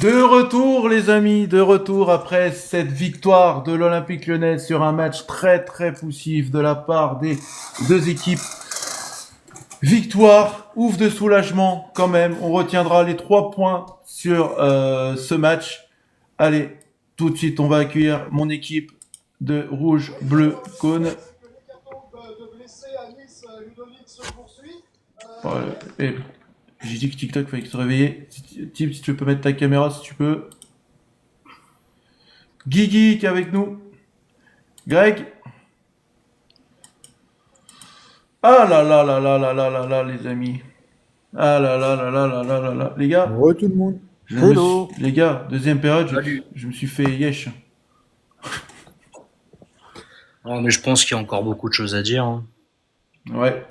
De retour les amis, de retour après cette victoire de l'Olympique Lyonnais sur un match très très poussif de la part des deux équipes. Victoire, ouf de soulagement quand même, on retiendra les 3 points sur ce match. Allez, tout de suite on va accueillir mon équipe de rouge, bleu, cône. Et j'ai dit que TikTok fallait se réveiller. Tim, si tu peux mettre ta caméra, si tu peux. Guigui qui est avec nous. Greg. Ah là là là là là là là là les amis. Ah là là là là là là là là. Les gars, Re tout le monde. Hello. les gars, deuxième période, Salut. je me suis fait yesh. Non, mais je pense qu'il y a encore beaucoup de choses à dire, hein. Ouais.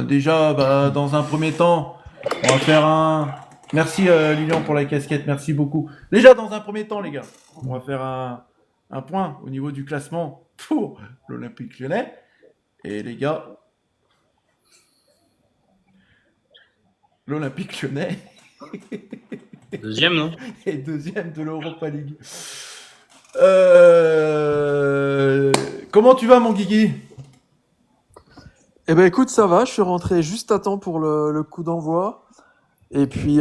Déjà, bah, dans un premier temps, on va faire un. Merci Lilian pour la casquette, merci beaucoup. Déjà, dans un premier temps, les gars, on va faire un point au niveau du classement pour l'Olympique Lyonnais. Et les gars, l'Olympique Lyonnais Deuxième, non? est deuxième de l'Europa League. Comment tu vas, mon Guigui? Eh ben écoute, ça va, je suis rentré juste à temps pour le coup d'envoi. Et puis,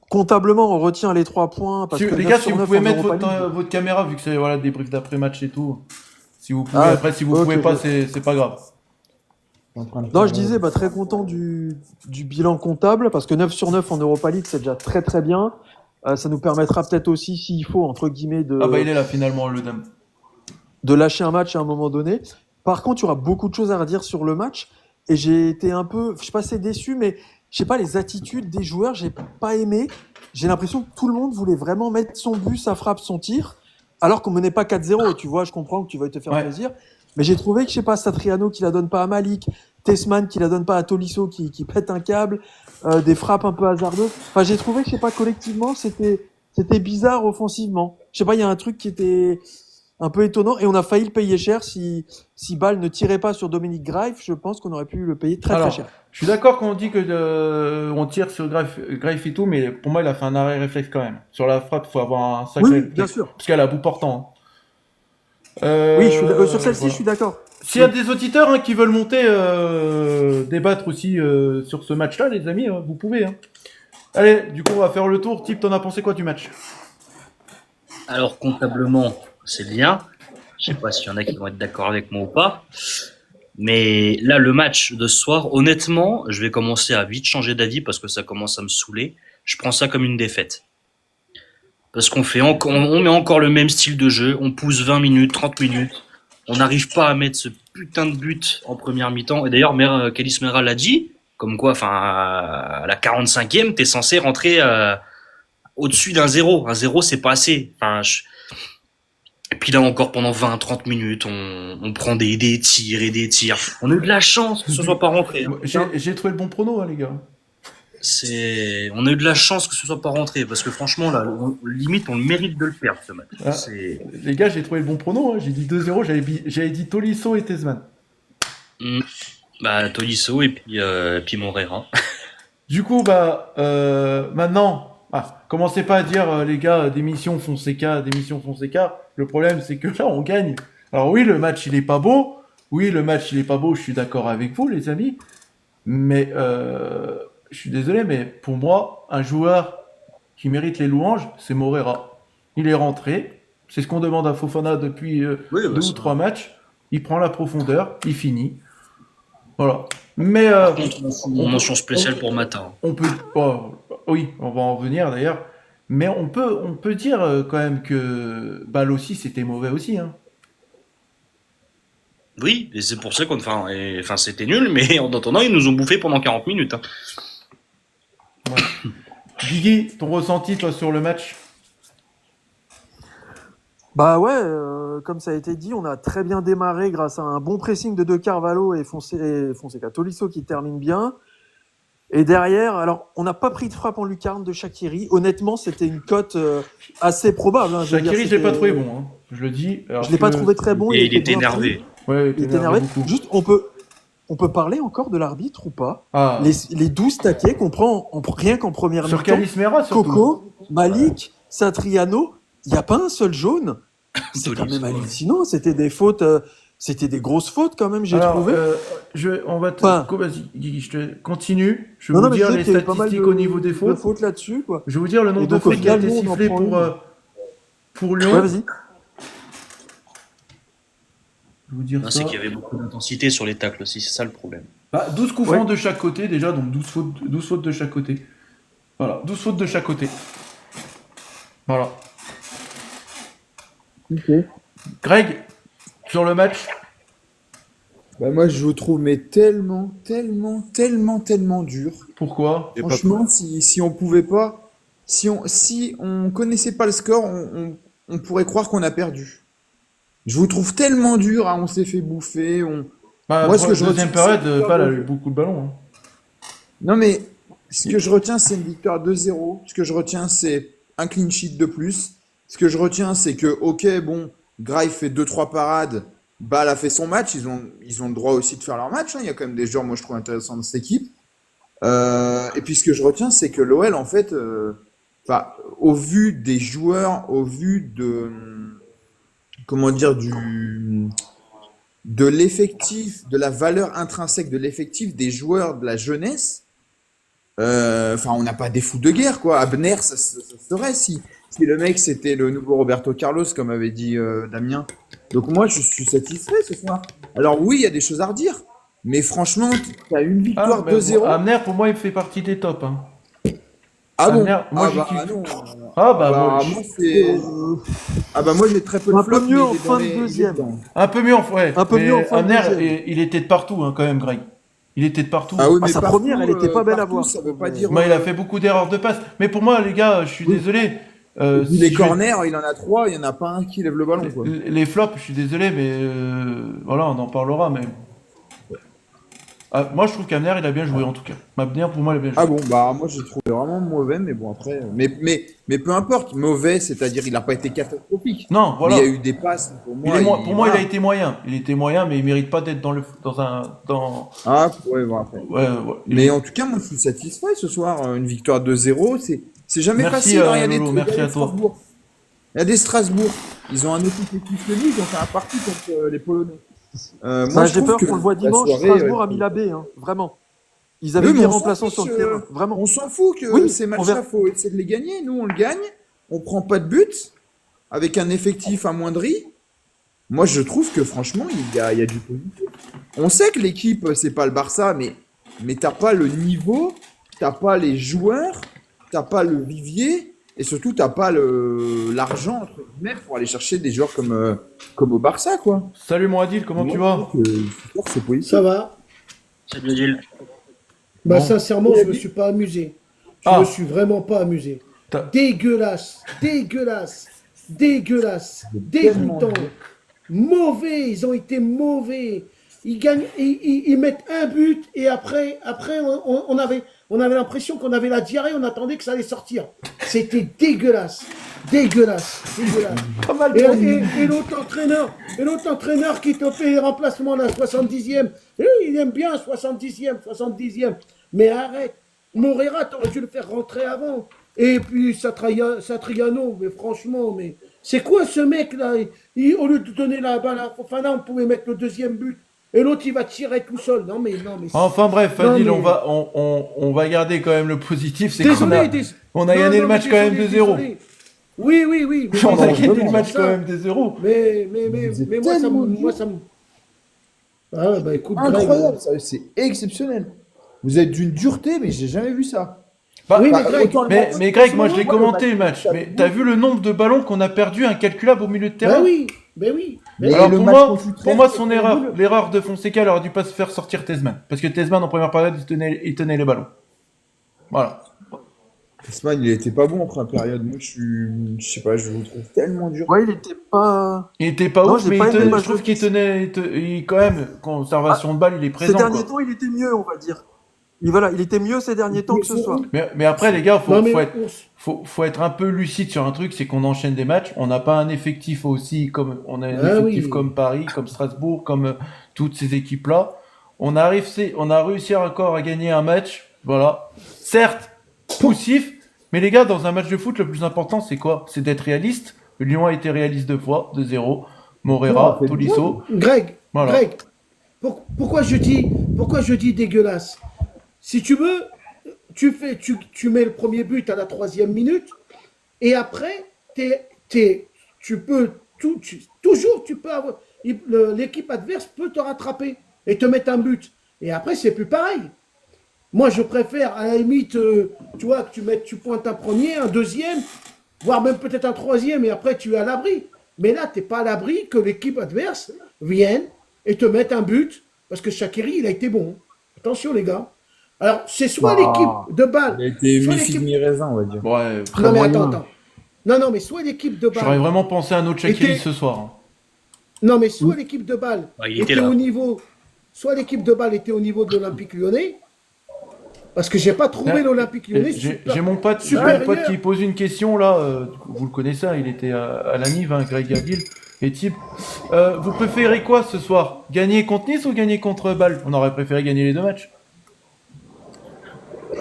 comptablement, on retient les 3 points. Parce que Les 9 gars, sur si vous 9 pouvez en mettre Europa League. votre caméra, vu que c'est voilà, des briefs d'après-match et tout. Si vous pouvez, Ah, après, si vous ok, pouvez pas, ok. c'est pas grave. Non, je disais, très content du bilan comptable, parce que 9 sur 9 en Europa League, c'est déjà très très bien. Ça nous permettra peut-être aussi, s'il faut, entre guillemets, Ah bah il est là finalement, le dame. de lâcher un match à un moment donné. Par contre, il y aura beaucoup de choses à redire sur le match. Et j'ai été un peu, je suis pas assez déçu, mais je sais pas, les attitudes des joueurs, j'ai pas aimé. J'ai l'impression que tout le monde voulait vraiment mettre son but, sa frappe, son tir, alors qu'on menait pas 4-0. Et tu vois, je comprends que tu vas te faire Ouais. plaisir. Mais j'ai trouvé que, je sais pas, Satriano qui la donne pas à Malik, Tessman qui la donne pas à Tolisso qui pète un câble, des frappes un peu hasardeuses. Enfin, j'ai trouvé que, je sais pas, collectivement, c'était bizarre offensivement. Je sais pas, il y a un truc qui était un peu étonnant et on a failli le payer cher si Bâle ne tirait pas sur Dominique Greif. Je pense qu'on aurait pu le payer très Alors, très cher. je suis d'accord quand on dit que on tire sur Greif et tout, mais pour moi il a fait un arrêt réflexe quand même. Sur la frappe, il faut avoir un sacré Oui, réflexe. bien sûr. Parce qu'elle a bout portant. Oui, sur celle-ci, Voilà. je suis d'accord. S'il y a des auditeurs qui veulent monter, débattre aussi sur ce match-là, les amis, vous pouvez. Hein. Allez, du coup, on va faire le tour. Tip, t'en as pensé quoi du match? Alors, comptablement, c'est bien. Je sais pas s'il y en a qui vont être d'accord avec moi ou pas. Mais là, le match de ce soir, honnêtement, je vais commencer à vite changer d'avis parce que ça commence à me saouler. Je prends ça comme une défaite. Parce qu'on fait encore, on met encore le même style de jeu. On pousse 20 minutes, 30 minutes. On n'arrive pas à mettre ce putain de but en première mi-temps. Et d'ailleurs, Kalis Mera l'a dit. Comme quoi, enfin, à la 45e, t'es censé rentrer au-dessus d'un 0. Un 0, c'est pas assez. Et puis là encore, pendant 20-30 minutes, on prend des tirs et des tirs. On a eu de la chance que ce soit pas rentré, hein. J'ai trouvé le bon prono, hein, les gars. On a eu de la chance que ce soit pas rentré, parce que franchement, là, limite, on le mérite de le perdre, ce match. Ah, les gars, j'ai trouvé le bon prono. Hein. J'ai dit 2-0, j'avais dit Tolisso et Tezman. Tolisso et puis Morera. Du coup, maintenant, commencez pas à dire, les gars, démission Fonseca, démission Fonseca. Le problème, c'est que là, on gagne. Alors oui, le match, il est pas beau. Oui, le match, il est pas beau. Je suis d'accord avec vous, les amis. Mais je suis désolé, mais pour moi, un joueur qui mérite les louanges, c'est Morera. Il est rentré. C'est ce qu'on demande à Fofana depuis Oui, 2 ou 3 matchs. Il prend la profondeur, il finit. Voilà. Mais Par contre, mention spéciale pour Mata. on peut, oui, on va en revenir d'ailleurs. Mais on peut dire quand même que Bâle aussi, c'était mauvais aussi. Hein. Oui, et c'est pour ça c'était nul, mais en attendant, ils nous ont bouffé pendant 40 minutes, hein. Ouais. Guigui, ton ressenti toi sur le match? Bah ouais, comme ça a été dit, on a très bien démarré grâce à un bon pressing de Carvalho et Fonseca Tolisso qui termine bien. Et derrière, alors on n'a pas pris de frappe en lucarne de Shaqiri. Honnêtement, c'était une cote assez probable. Hein, Shaqiri, je l'ai pas trouvé bon. Hein. Je le dis. Je l'ai pas trouvé très bon. Et il était bien énervé. pris. Ouais, Il était énervé. beaucoup. Juste, on peut parler encore de l'arbitre ou pas? Ah, Les 12 taquets qu'on prend rien qu'en première sur mi-temps. Calismera, surtout. Coco, Malik, Satriano, il n'y a pas un seul jaune. C'est quand Tolisso, même hallucinant. C'était des fautes, c'était des grosses fautes quand même, j'ai Alors, trouvé. on va te... Enfin- Vas-y, Guigui, je te continue. Je vais Non, vous mais dire je sais les qu'il y avait pas mal statistiques au niveau des de fautes. fautes là-dessus, quoi. Je vais vous dire le nombre Et donc, de au fautes qui a final, été nous, on en sifflé prend pour Ouais, Lyon. vas-y. Je vais vous dire Non, ça. c'est qu'il y avait beaucoup d'intensité sur les tacles aussi, c'est ça le problème. 12 coups francs de chaque côté, déjà, donc 12 fautes de chaque côté. Voilà, 12 fautes de chaque côté. Voilà. Ok. Greg, sur le match, Bah moi, je vous trouve mais tellement dur. pourquoi? Franchement, si on pouvait pas, si on connaissait pas le score, on pourrait croire qu'on a perdu. Je vous trouve tellement dur. On s'est fait bouffer. Bah, Moi, ce que je deuxième retiens, période, c'est- Pal a eu beaucoup de ballons. Hein. Non mais ce que je retiens, c'est une victoire 2-0. Ce que je retiens, c'est un clean sheet de plus. Ce que je retiens, c'est que ok, bon, Grail fait 2-3 parades. Bâle a fait son match. Ils ont le droit aussi de faire leur match. Hein. Il y a quand même des joueurs, moi, je trouve intéressants dans cette équipe. Et puis ce que je retiens, c'est que l'OL, en fait, enfin, au vu des joueurs, au vu de, comment dire, de l'effectif, de la valeur intrinsèque de l'effectif des joueurs de la jeunesse, enfin, on n'a pas des fous de guerre, quoi. Abner, ça serait si le mec c'était le nouveau Roberto Carlos, comme avait dit Damien. Donc moi, je suis satisfait ce soir. Alors oui, il y a des choses à redire, mais franchement, tu as une victoire mais 2-0. bon, Amner, pour moi, il fait partie des tops. Hein. Ah bon? Amner, moi, Ah j'y bah kiffe. non. Ah bah, Bah, moi, moi, c'est... Ah bah moi j'ai très peu de Un peu flops, mieux mais en il est fin dans de les- il est deuxième. dedans. un peu mieux, ouais. Un peu Mais mieux en fin de Amner, deuxième. il était de partout, hein, quand même, Greg. Il était de partout. Ah oui, Ah, mais sa partout, première, elle était pas belle à partout, voir, ça je veut trouve, pas mais- dire. Moi, il a fait beaucoup d'erreurs de passe. Mais pour moi, les gars, je suis désolé. Vu Si les je vais- corners, il en a 3, il y en a pas un qui lève le ballon, quoi. Les flops, je suis désolé, mais voilà, on en parlera. Mais moi, je trouve qu'Amner, il a bien joué en tout cas. Abner, pour moi, il a bien joué. Ah bon, bah moi j'ai trouvé vraiment mauvais, mais bon après, mais peu importe, mauvais, c'est-à-dire il n'a pas été catastrophique. Non, Mais voilà. il y a eu des passes pour moi. Pour moi, il voilà. a été moyen. Il était moyen, mais il mérite pas d'être dans. Ah ouais, bon après. Ouais. Mais en tout cas, moi je suis satisfait ce soir. Une victoire 2-0, c'est jamais Merci, facile. Hein, il y a des Lolo, trucs, merci il y a à des toi. Strasbourg. Il y a des Strasbourg. Ils ont un autre effectif que nous, ils ont fait un parti contre les Polonais. Moi, Bah, je j'ai trouve peur que qu'on le voit la dimanche. soirée, Strasbourg a mis la baie, hein, vraiment. Ils avaient Oui, mais des on s'en remplaçants fiche, sur le terrain, vraiment. On s'en fout que Oui, ces on matchs-là, verra. faut essayer de les gagner. Nous, on le gagne. On prend pas de but avec un effectif amoindri. Moi, je trouve que franchement, il y a du positif. On sait que l'équipe, c'est pas le Barça, mais t'as pas le niveau, t'as pas les joueurs, t'as pas le vivier, et surtout, t'as pas l'argent, entre guillemets, pour aller chercher des joueurs comme au Barça, quoi. Salut, mon Adil, comment tu vas? Moi, je trouve que ce soir, c'est positif. Ça va? Salut Adil. Bah Bon. sincèrement, je me suis pas amusé. Je Ah. me suis vraiment pas amusé. T'as- Dégueulasse, dégueulasse, dégueulasse, tellement dégoûtant, mauvais. Ils ont été mauvais. Ils gagnent, ils mettent un but et après on avait l'impression qu'on avait la diarrhée. On attendait que ça allait sortir. C'était dégueulasse, dégueulasse, dégueulasse. Pas mal. Et l'autre entraîneur qui te fait les remplacements à la 70e, il aime bien 70e. Mais arrête, Moreira, t'aurais dû le faire rentrer avant. Et puis Satriano, mais franchement, mais c'est quoi ce mec-là? Au lieu de donner la balle à Fofana, on pouvait mettre le deuxième but. Et l'autre, il va tirer tout seul. Non, mais. Enfin bref, Non, Adil, mais- on va garder quand même le positif. C'est qu'on Désolé, a, dés- on a non, gagné non, le mais match quand même désolé, 2-0. désolé. Oui. Mais On a gagné vraiment, le match ça. quand même 2-0. Mais Vous êtes moi, tellement ça me. Ah, bah écoute, Greg, Incroyable, ça, c'est exceptionnel. Vous êtes d'une dureté, mais j'ai jamais vu ça. Bah, Oui, bah, mais Greg, autant le mais, match- mais Greg, moi je l'ai Moi, commenté le le match, match. Mais t'as vu le nombre de ballons qu'on a perdu incalculable au milieu de terrain? Ben oui. Mais Alors le pour match moi, contre Utrecht, pour moi, c'est son très erreur, nul. l'erreur de Fonseca, il aurait dû pas se faire sortir Tezman. Parce que Tezman, en première période, il tenait les ballons. Voilà. Tesman, il était pas bon en première période. Moi, je sais pas, je vous trouve tellement dur. Ouais, il était pas. Il était pas Non, ouf, j'ai mais pas aimé le je match trouve de qu'il tenait, quand même, conservation de balle, il est Ces présent. derniers Quoi. temps, il était mieux, on va dire. Il était mieux ces derniers temps que ce soir. Mais après, les gars, Non, mais faut être un peu lucide sur un truc, c'est qu'on enchaîne des matchs. On n'a pas un effectif aussi comme on a un Ah effectif oui. comme Paris, comme Strasbourg, comme toutes ces équipes-là. on a réussi encore à gagner un match. Voilà. Certes, poussif, mais les gars, dans un match de foot, le plus important, c'est quoi? C'est d'être réaliste. Le Lyon a été réaliste 2 fois, 2-0. Morera, Non, Tolisso. Greg, Voilà. Greg, pourquoi je dis dégueulasse? Si tu veux, tu mets le premier but à la 3e minute, et après, toujours, tu peux avoir, l'équipe adverse peut te rattraper et te mettre un but. Et après, c'est plus pareil. Moi, je préfère, à la limite, tu vois, que tu pointes un premier, un deuxième, voire même peut-être un troisième, et après, tu es à l'abri. Mais là, tu n'es pas à l'abri que l'équipe adverse vienne et te mette un but, parce que Shaqiri, il a été bon. Attention, les gars. Alors, c'est soit l'équipe de balle. Il a été soit mi-figue l'équipe- mi-raisin, on va dire. Ouais, Non, mais moyen. attends. Non, mais soit l'équipe de j'aurais balle. vraiment pensé à un autre Shaqiri Et ce soir. Hein. Non, mais soit l'équipe de balle Ah, il était était là. au niveau. Soit l'équipe de balle était au niveau de l'Olympique Lyonnais. Parce que j'ai pas trouvé Ouais. l'Olympique Lyonnais J'ai super. mon pote supérieur. qui pose une question là. Vous le connaissez, hein, il était à la Nive, hein, Greg Aguil. Et type, vous préférez quoi ce soir? Gagner contre Nice ou gagner contre Bâle? On aurait préféré gagner les 2 matchs.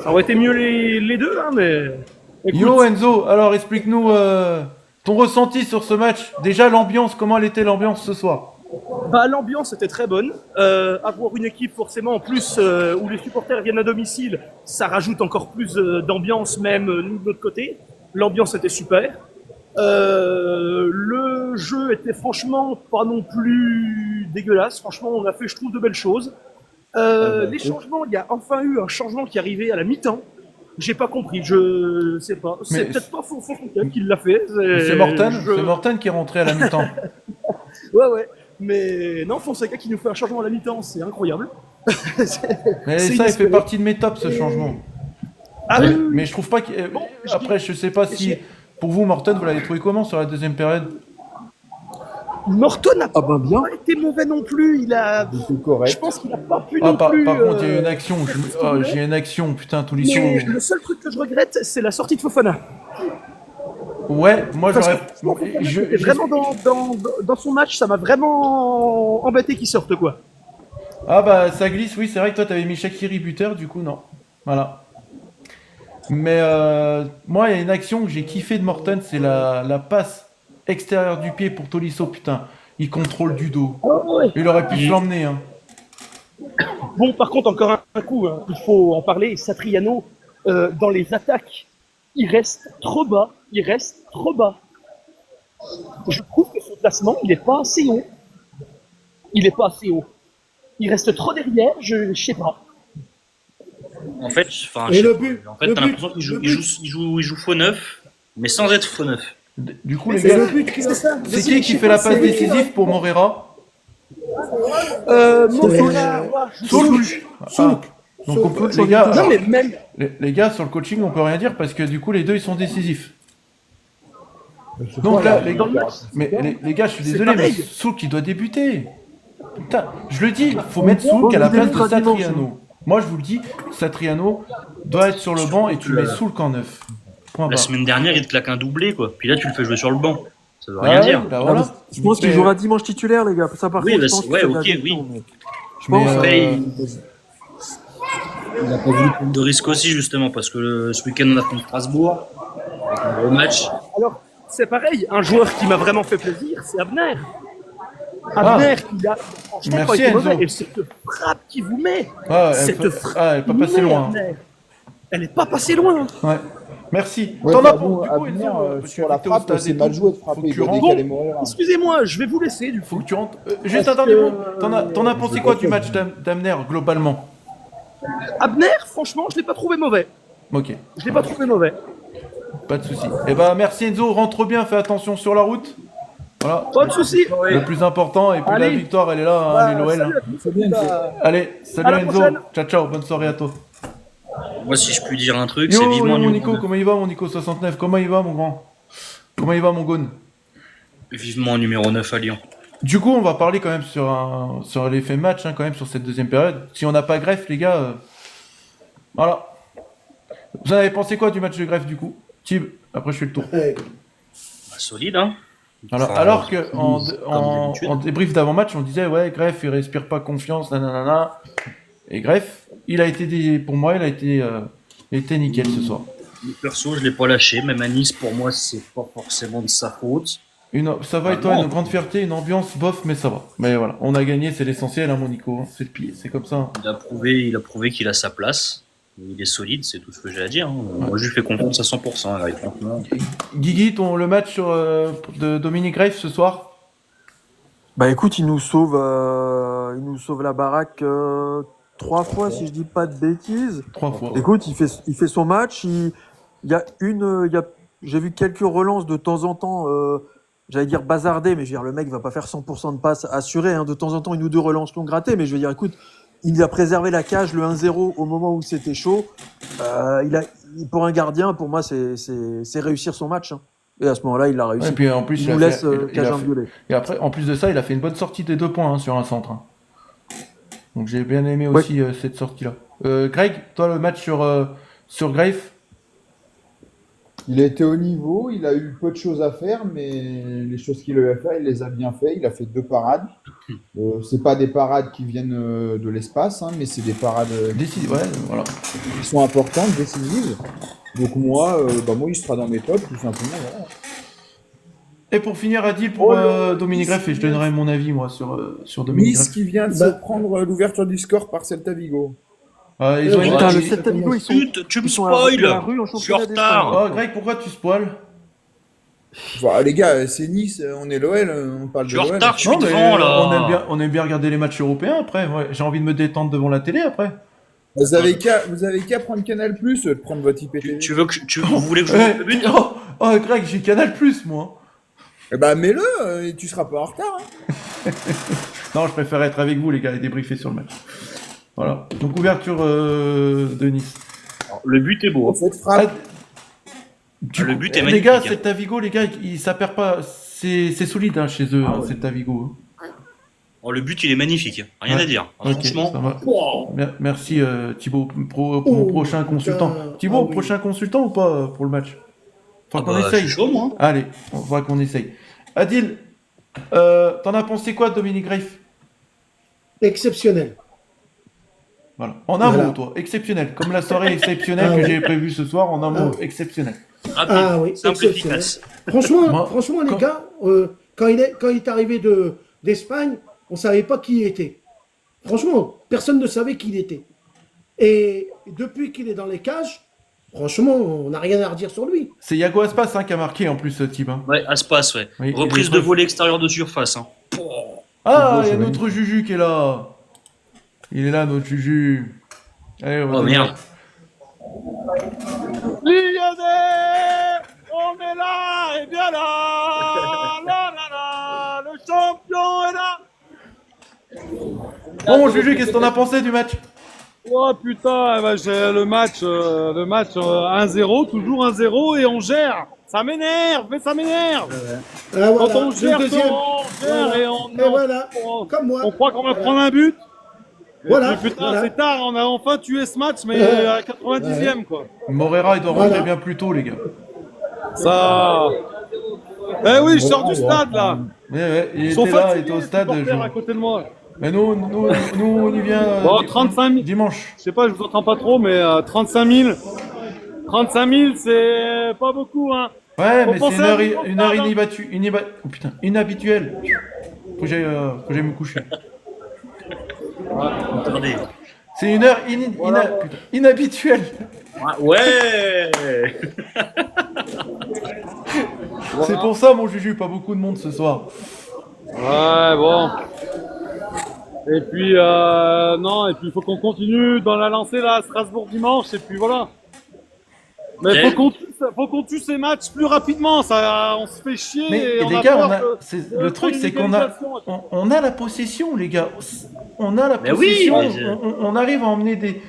Ça aurait été mieux les deux, hein, mais. Écoute, Yo Enzo, alors explique-nous ton ressenti sur ce match. Déjà l'ambiance, comment elle était l'ambiance ce soir? bah, l'ambiance était très bonne. Avoir une équipe forcément en plus où les supporters viennent à domicile, ça rajoute encore plus d'ambiance, même nous de notre côté. L'ambiance était super. Le jeu était franchement pas non plus dégueulasse. Franchement, on a fait, je trouve, de belles choses. Les changements, il y a enfin eu un changement qui est arrivé à la mi-temps. J'ai pas compris, je sais pas. Mais C'est peut-être pas Fonfontaine qui l'a fait. C'est Morten, je- c'est Morten qui est rentré à la mi-temps. Ouais. Mais non, Fonseca qui nous fait un changement à la mi-temps, c'est incroyable. Mais C'est ça, il fait inespéré. partie de mes tops ce changement. Ah oui, oui, Mais je trouve pas que. Bon, Après, je sais pas si. Pour vous, Morten, vous l'avez trouvé comment sur la deuxième période? Morton n'a Ah ben bien. pas été mauvais non plus. Il a. C'est correct. Je pense qu'il n'a pas pu Ah, non par plus. contre, il y a eu une action. faire ce qu'il voulait. J'ai une action, putain, Tolisso. Mais le seul truc que je regrette, c'est la sortie de Fofana. Ouais, moi Parce j'aurais. que franchement, Fofana, je- c'était je- vraiment dans son match, ça m'a vraiment embêté qu'il sorte, quoi. Ah bah ça glisse, oui, c'est vrai que toi t'avais mis Shaqiri buteur, du coup non. Voilà. Mais moi il y a une action que j'ai kiffé de Morten, c'est la passe extérieure du pied pour Tolisso, putain. Il contrôle du dos. Il aurait pu se l'emmener, hein. Bon, par contre, encore un coup, hein, il faut en parler. Satriano, dans les attaques, il reste trop bas. Je trouve que son placement, il n'est pas assez haut. Il reste trop derrière, je sais pas. En fait, enfin, Et je sais le pas. but, En fait, le t'as but, l'impression qu'il le joue, but. il joue faux neuf, mais sans être faux neuf. Du coup les C'est gars, le but qu'il a fait. c'est qui fait la passe décisive pour Morera? Morera, Soulk. Ah. Donc on peut, les gars, non, mais même. les gars, sur le coaching, on peut rien dire parce que du coup, les deux, ils sont décisifs. Donc là, Dans le match, mais les gars, je suis C'est désolé, mais pareil. Soulk, il doit débuter. Putain, je le dis, faut mettre Soulk à la place de Satriano. Moi, je vous le dis, Satriano doit être sur le banc et tu mets Soulk en neuf. Point La barre. semaine dernière, il te claque un doublé, quoi. Puis là, tu le fais jouer sur le banc. Ça veut Ah rien ouais, dire. bah voilà. Je pense qu'il Mais- jouera dimanche titulaire, les gars. Ça, par Oui, contre, bah, je pense c'est- que ouais, c'est la ok, question, oui. mais- Je Mais, pense. Après, il n'a pas voulu prendre de risque aussi, justement, parce que ce week-end, on a fait Strasbourg, avec un gros match. Alors, c'est pareil, un joueur qui m'a vraiment fait plaisir, c'est Abner. Abner, il a franchement Merci, pas été mauvais. Enzo. Et cette frappe qu'il vous met, Ah, cette frappe elle est pas qu'il passée vous met, loin. Abner, elle est pas passée loin. Ouais. Merci. Ouais, T'en as bah, pour bon, du coup, Abner, Enzo, parce sur que la t'es au frappe, stade c'est et mal tout. joué de Faut frapper. que Il tu doit rentres. décaler Morera. Excusez-moi, je vais vous laisser du Faut coup. que tu rentres. Juste Parce attendez-moi. que- T'en as pensé quoi du match d'Amner globalement? Abner, franchement, je l'ai pas trouvé mauvais. Ok, Je l'ai pas trouvé mauvais. pas de souci. Eh ben merci Enzo, rentre bien, fais attention sur la route. Voilà. Pas de soucis. Le plus important, et puis la Allez. victoire, elle est là, hein, Bah, les l'OL. salut à tous. Allez, salut À la Enzo. prochaine. Ciao, ciao, bonne soirée à toi. Moi, si je puis dire un truc, Yo, c'est vivement yo, mon numéro Nico, 9. comment il va, mon Nico 69? Comment il va, mon grand? Comment il va, mon Gone? Vivement numéro 9 à Lyon. Du coup, on va parler quand même sur l'effet match, hein, quand même, sur cette deuxième période. Si on n'a pas greffe, les gars, voilà. Vous en avez pensé quoi du match de greffe, du coup? Tib, après je fais le tour. Eh, Bah, solide, hein. Alors, Enfin, alors que en, comme d'habitude. en débrief d'avant-match, on disait ouais, Greff, il respire pas confiance, nanana. Et Greff, pour moi, il a été nickel ce soir. Perso, je l'ai pas lâché. Même à Nice, pour moi, c'est pas forcément de sa faute. Ça va et toi, une grande fierté, une ambiance bof, mais ça va. Mais voilà, on a gagné, c'est l'essentiel, hein, mon Nico. Hein. C'est comme ça. Il a prouvé qu'il a sa place. Il est solide, c'est tout ce que j'ai à dire. Hein. Moi, je lui fais confiance à 100%. Là, franchement. Guigui, le match de Dominique Greff ce soir. Bah écoute, il nous sauve la baraque 3 fois, si je dis pas de bêtises. 3 fois. Écoute, il fait son match. J'ai vu quelques relances de temps en temps. J'allais dire bazardées, mais je veux dire, le mec va pas faire 100% de passes assurées. Hein. De temps en temps, une ou deux relances l'ont gratté, mais je veux dire, écoute, il a préservé la cage, le 1-0 au moment où c'était chaud. Pour un gardien, pour moi, c'est réussir son match. Hein. Et à ce moment-là, il l'a réussi. Et puis en plus, il nous laisse cage inviolée. Et après, en plus de ça, il a fait une bonne sortie des 2 points hein, sur un centre. Hein. Donc j'ai bien aimé aussi cette sortie-là. Greg, toi, le match sur Greff. Il a été au niveau, il a eu peu de choses à faire, mais les choses qu'il avait à faire, il les a bien fait. Il a fait 2 parades. C'est pas des parades qui viennent de l'espace, hein, mais c'est des parades Voilà. qui sont importantes, décisives. Donc moi, il sera dans mes tops, tout simplement. Voilà. Et pour finir, Adil, pour Dominique Greff, et je donnerai mon avis, moi, sur Dominique Nice Greff. qui vient de se prendre l'ouverture du score par Celta Vigo. Ils ont une Putain, le tâche. Celta Vigo, Tu me ils sont spoil. à la rue en Je suis en championnat retard. d'Espagne. Oh, Greg, pourquoi tu spoil? Voilà, les gars, c'est Nice, on est l'OL, on parle Je de suis en l'OL. retard, je suis Non, mais devant là. on aime bien regarder les matchs européens après. Ouais, j'ai envie de me détendre devant la télé après. Vous avez qu'à prendre Canal+, de prendre votre IPTV. Vous voulez que je vous le but? Greg, j'ai Canal+, moi. Eh ben, mets-le, et tu seras pas en retard. Hein. Non, je préfère être avec vous, les gars, et débriefer sur le match. Voilà. Donc, ouverture de Nice. Le but est beau. Cette frappe. Le but est Les magnifique. gars, Celta Vigo, ça perd pas. C'est solide hein, chez eux, Celta Vigo. Oh, le but, il est magnifique. Rien à dire. Ok, Franchement. ça va. Wow. Merci Thibaut pour mon prochain consultant. Thibaut, oui. prochain consultant ou pas pour le match? Faut qu'on Je essaye. suis chaud, moi. Allez, on va qu'on essaye. Adil, t'en as pensé quoi de Dominique Greff? Exceptionnel. Voilà. En un Voilà. mot, toi, exceptionnel. Comme la soirée exceptionnelle que j'ai prévue ce soir, en un mot, exceptionnel. Rapide, Ah oui, simple, exceptionnel. efficace. Franchement, les gars, quand il est arrivé d'Espagne, on savait pas qui il était. Franchement, personne ne savait qui il était. Et depuis qu'il est dans les cages, franchement, on n'a rien à redire sur lui. C'est Yago Aspas hein, qui a marqué en plus, Thib. Hein. Ouais, Aspas, ouais. Oui, Reprise il est de preuve. volet extérieur de surface. Hein. Ah, beau, il y a c'est notre Juju qui est là. Il est là, notre Juju. Allez, on va Oh donner- merde. On est là, et bien là, là, le champion est là. Bon, Juju, qu'est-ce que t'en as pensé du match? Oh putain, j'ai le match 1-0, toujours 1-0 et on gère. Ça m'énerve, mais ça m'énerve. Ah, Quand voilà. on gère, Le deuxième. on gère et on, Et voilà, comme moi. on croit qu'on va prendre un but. Et Voilà, puis, putain, voilà. c'est tard, on a enfin tué ce match, mais à 90e quoi. Morera, il doit Voilà. rentrer bien plus tôt, les gars. Ça. Eh oui, je sors du stade là. Ouais, il Ils sont était là, il fatigués, était au les stade. supporters à côté de moi. Mais nous, on y vient Bon, 35 000. dimanche. Je sais pas, je vous entends pas trop, mais 35 000. 35 000, c'est pas beaucoup, hein. Ouais, Faut mais penser c'est à une heure hein. oh, putain, inhabituelle. Faut que j'aille me coucher. Attendez. C'est une heure putain, inhabituelle. Ouais. C'est pour ça, mon Juju, pas beaucoup de monde ce soir. Ouais, bon. Et puis, non, et puis il faut qu'on continue dans la lancée là, à Strasbourg dimanche, et puis voilà. Mais Et- faut qu'on tue ces matchs plus rapidement, ça, on se fait chier. Mais et on les a gars, peur le truc, c'est qu'on on a la possession, les gars. On a la Mais oui, possession. mais On arrive à emmener des.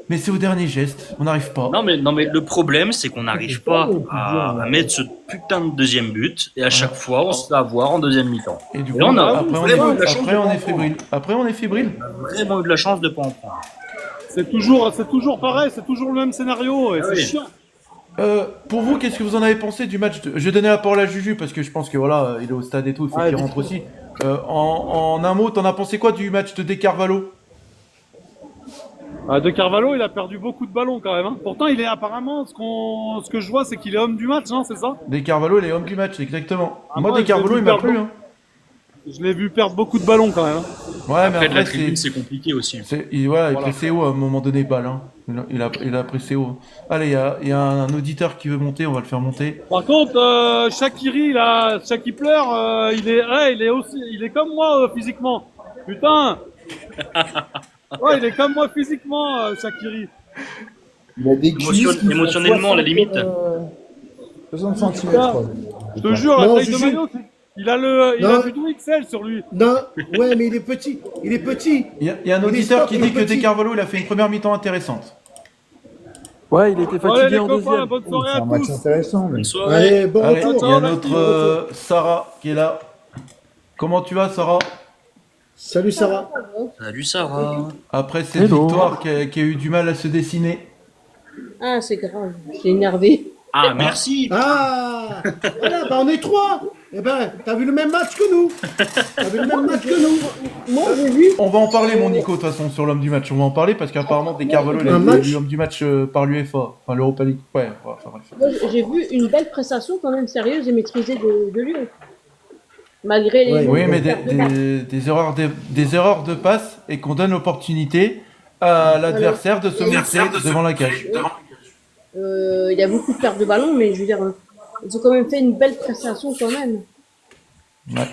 Mais c'est au dernier geste. On n'arrive pas. Non mais le problème c'est qu'on n'arrive pas à mettre ce putain de deuxième but et à chaque fois on se fait avoir en deuxième mi-temps. Et du Et coup, on a après, vraiment eu la chance de on pas est en fébrile. Après, on est fébrile. On a vraiment eu de la chance de pas en prendre. C'est toujours pareil, c'est toujours le même scénario, et Ah c'est oui. chiant. Pour vous, qu'est-ce que vous en avez pensé du match Je vais donner la parole à Juju parce que je pense que voilà, il est au stade et tout, il faut Ouais, qu'il vite rentre aussi. En un mot, t'en as pensé quoi du match de De Carvalho? De Carvalho, il a perdu beaucoup de ballons quand même. Hein. Pourtant, il est apparemment, ce que je vois, c'est qu'il est homme du match, hein, c'est ça? De Carvalho, il est homme du match, exactement. Ah, Moi, moi, De je l'ai Carvalho, vu il m'a perdre plu. beaucoup. Hein. Je l'ai vu perdre beaucoup de ballons quand même. Hein. Ouais, mais Après, de la après, tribune, c'est compliqué aussi. il Voilà. pressé haut à un moment donné, balle. Hein. Il a pressé haut. Allez, il y a un auditeur qui veut monter, on va le faire monter. Par contre, Shaqiri, là, Shaqui pleure, il est comme moi physiquement. Putain. Ouais, il est comme moi physiquement, Shaqiri. Il a des cuisses qui font Émotionnellement, à la limite. 60 cm. Je te jure, la Non, taille de Juju. maillot, il a Non. du tout XL sur lui. Non, ouais, mais il est petit. Il est petit. Il y a un Il est auditeur stop, qui il dit est que De petit. Carvalho, il a fait une première mi-temps intéressante. Ouais, il était Allez fatigué les en copains, deuxième. bonne soirée C'est à un match tous. intéressant. Mais... Bonne soirée. Allez, bon Allez, il retour. y a merci. notre Sarah qui est là. Comment tu vas, Sarah? Salut Sarah. Salut Sarah. Après cette Hello. victoire qui a eu du mal à se dessiner. Ah, c'est grave, j'ai énervé. Ah, merci. Ah, voilà, bah on est trois. Eh ben, t'as vu le même match que nous. T'as vu le même match que nous. Moi, j'ai vu. On va en parler, mon Nico, de toute façon, sur l'homme du match. On va en parler parce qu'apparemment, De Carvalho, il a Un été match élu l'homme du match par l'UEFA. Enfin, l'Europa League. Ouais, enfin bref. Moi, j'ai vu une belle prestation quand même sérieuse et maîtrisée de Lyon. Malgré les. Ouais. Oui, mais des erreurs de passe et qu'on donne l'opportunité à l'adversaire de se montrer devant la cage. Il y a beaucoup de pertes de ballon, mais je veux dire, ils ont quand même fait une belle prestation quand même. Ouais.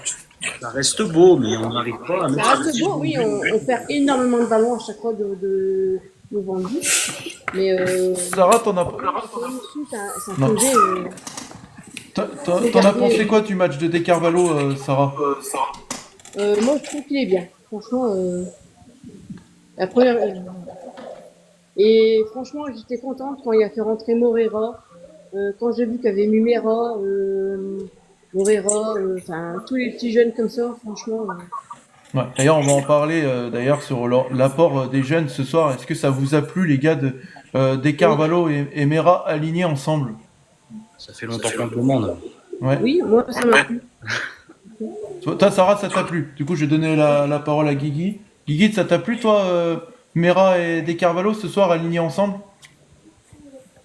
Ça reste beau, mais on n'arrive pas à Ça mettre. reste beau, oui, on perd énormément de ballons à chaque fois de vendu. Mais Sarah, c'est un Non. projet. t'en as pensé quoi du match de De Carvalho, Sarah? Moi, je trouve qu'il est bien. Franchement, la première. Et franchement, j'étais contente quand il a fait rentrer Morera. Quand j'ai vu qu'il y avait Mumera, Morera, enfin tous les petits jeunes comme ça, franchement. Ouais. D'ailleurs, on va en parler d'ailleurs sur l'apport des jeunes ce soir. Est-ce que ça vous a plu, les gars, de Carvalho et Mera alignés ensemble? Ça fait longtemps qu'on le demande. Ouais. Oui, moi ça m'a plu. Toi, Sarah, ça t'a plu? Du coup, je vais donner la parole à Guigui. Guigui, ça t'a plu, toi, Mera et De Carvalho ce soir alignés ensemble?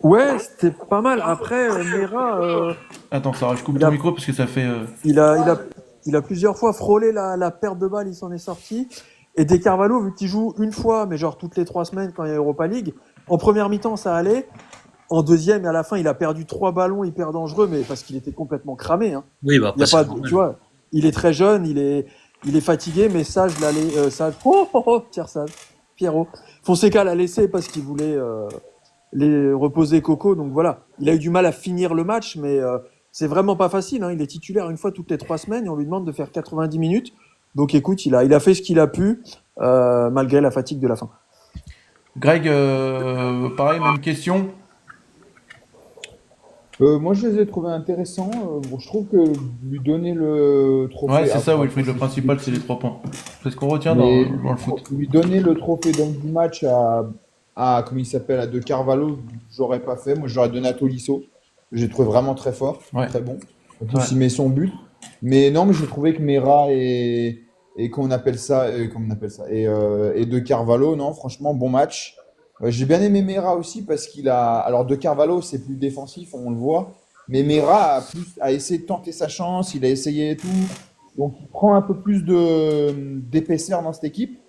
Ouais, c'était pas mal. Après, Mera, Attends, Sarah, je coupe Il ton a- micro parce que ça fait. il a plusieurs fois frôlé la perte de balle, il s'en est sorti. Et De Carvalho, vu qu'il joue une fois, mais genre toutes les 3 semaines quand il y a Europa League, en première mi-temps, ça allait. En deuxième et à la fin, il a perdu 3 ballons hyper dangereux, mais parce qu'il était complètement cramé. Hein. Oui, bah Il y après, a pas, c'est normal. tu vois, il est très jeune, il est fatigué, mais Sage l'a laissé. Sage, Pierre Sage, Pierrot. Fonseca l'a laissé parce qu'il voulait les reposer Coco. Donc voilà, il a eu du mal à finir le match, mais c'est vraiment pas facile. Hein. Il est titulaire une fois toutes les 3 semaines et on lui demande de faire 90 minutes. Donc écoute, il a fait ce qu'il a pu malgré la fatigue de la fin. Greg, pareil, même question. Moi, je les ai trouvés intéressants. Bon, je trouve que lui donner le trophée. Ouais, c'est ça, après, Wilfried. Le principal, c'est les 3 points. C'est ce qu'on retient Mais dans le foot. lui donner le trophée d'homme du match à comment il s'appelle, à De Carvalho, j'aurais pas fait. Moi, j'aurais donné à Tolisso. J'ai trouvé vraiment très fort, Ouais. très bon. En plus, Ouais. il met son but. Mais non, mais j'ai trouvé que Mera et comment on appelle ça, et De Carvalho, non, franchement, bon match. J'ai bien aimé Mera aussi parce qu'il a. Alors, De Carvalho, c'est plus défensif, on le voit. Mais Mera a essayé de tenter sa chance, il a essayé et tout. Donc, il prend un peu plus d'épaisseur dans cette équipe.